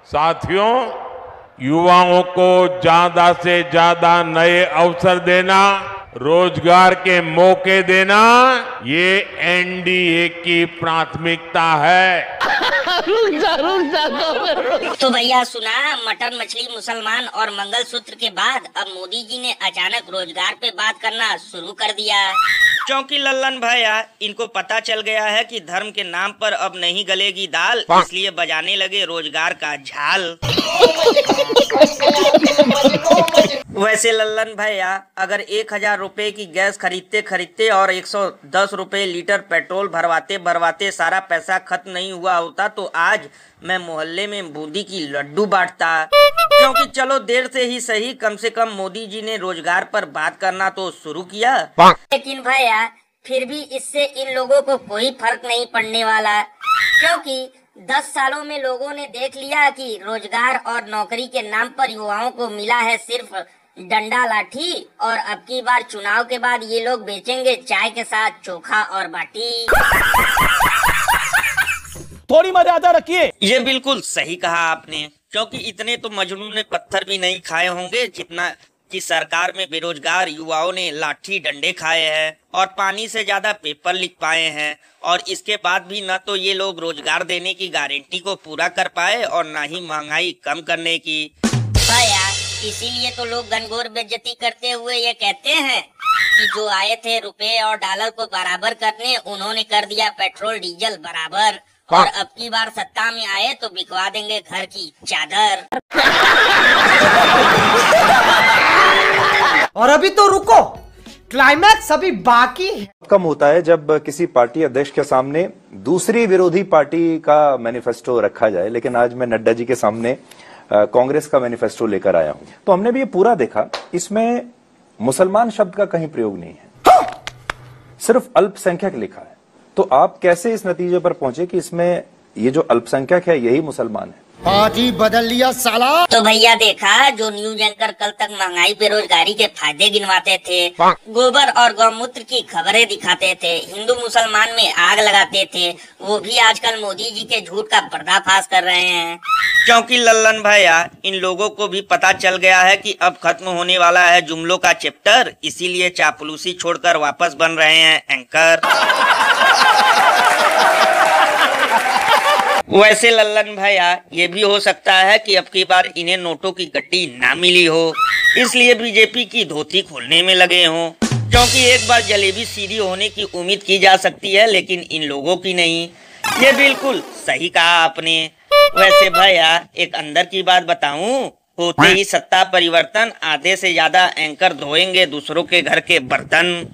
साथियों, युवाओं को ज्यादा से ज्यादा नए अवसर देना, रोजगार के मौके देना, ये एनडीए की प्राथमिकता है। तो भैया सुना, मटन मछली मुसलमान और मंगलसूत्र के बाद अब मोदी जी ने अचानक रोजगार पे बात करना शुरू कर दिया। क्योंकि लल्लन भैया इनको पता चल गया है कि धर्म के नाम पर अब नहीं गलेगी दाल, इसलिए बजाने लगे रोजगार का झाल। वैसे लल्लन भैया अगर 1000 रुपए की गैस खरीदते खरीदते और 110 रुपए लीटर पेट्रोल भरवाते भरवाते सारा पैसा खत्म नहीं हुआ होता तो आज मैं मोहल्ले में बूंदी की लड्डू बांटता। क्योंकि चलो देर से ही सही, कम से कम मोदी जी ने रोजगार पर बात करना तो शुरू किया। लेकिन भैया फिर भी इससे इन लोगों को कोई फर्क नहीं पड़ने वाला, क्योंकि 10 सालों में लोगों ने देख लिया कि रोजगार और नौकरी के नाम पर युवाओं को मिला है सिर्फ डंडा लाठी, और अब की बार चुनाव के बाद ये लोग बेचेंगे चाय के साथ चोखा और बाटी। थोड़ी मर्यादा रखिए। ये बिल्कुल सही कहा आपने, क्योंकि इतने तो मजनू ने पत्थर भी नहीं खाए होंगे जितना कि सरकार में बेरोजगार युवाओं ने लाठी डंडे खाए हैं और पानी से ज्यादा पेपर लिख पाए हैं, और इसके बाद भी न तो ये लोग रोजगार देने की गारंटी को पूरा कर पाए और न ही महंगाई कम करने की। भैया इसीलिए तो लोग घनघोर बेइज्जती करते हुए ये कहते हैं कि जो आए थे रुपए और डॉलर को बराबर करने, उन्होंने कर दिया पेट्रोल डीजल बराबर, और अब की बार सत्ता में आए तो बिकवा देंगे घर की चादर। और अभी तो रुको, क्लाइमैक्स अभी बाकी है। कम होता है जब किसी पार्टी अध्यक्ष के सामने दूसरी विरोधी पार्टी का मैनिफेस्टो रखा जाए, लेकिन आज मैं नड्डा जी के सामने कांग्रेस का मैनिफेस्टो लेकर आया हूं। तो हमने भी ये पूरा देखा, इसमें मुसलमान शब्द का कहीं प्रयोग नहीं है, सिर्फ अल्पसंख्यक लिखा है। तो आप कैसे इस नतीजे पर पहुंचे कि इसमें ये जो अल्पसंख्यक है यही मुसलमान है? पार्टी बदल लिया साला। तो भैया देखा, जो न्यूज एंकर कल तक महंगाई बेरोजगारी के फायदे गिनवाते थे, गोबर और गौमूत्र की खबरें दिखाते थे, हिंदू मुसलमान में आग लगाते थे, वो भी आजकल मोदी जी के झूठ का पर्दाफाश कर रहे हैं। क्योंकि लल्लन भैया इन लोगों को भी पता चल गया है कि अब खत्म होने वाला है जुमलों का चैप्टर, इसीलिए चापलूसी छोड़कर वापस बन रहे हैं एंकर। वैसे लल्लन भैया ये भी हो सकता है कि अब की बार इन्हें नोटों की गड्डी ना मिली हो, इसलिए बीजेपी की धोती खोलने में लगे हों। क्योंकि एक बार जलेबी सीधी होने की उम्मीद की जा सकती है, लेकिन इन लोगों की नहीं। ये बिल्कुल सही कहा आपने। वैसे भैया एक अंदर की बात बताऊं, होते ही सत्ता परिवर्तन आधे से ज्यादा एंकर धोएंगे दूसरों के घर के बर्तन।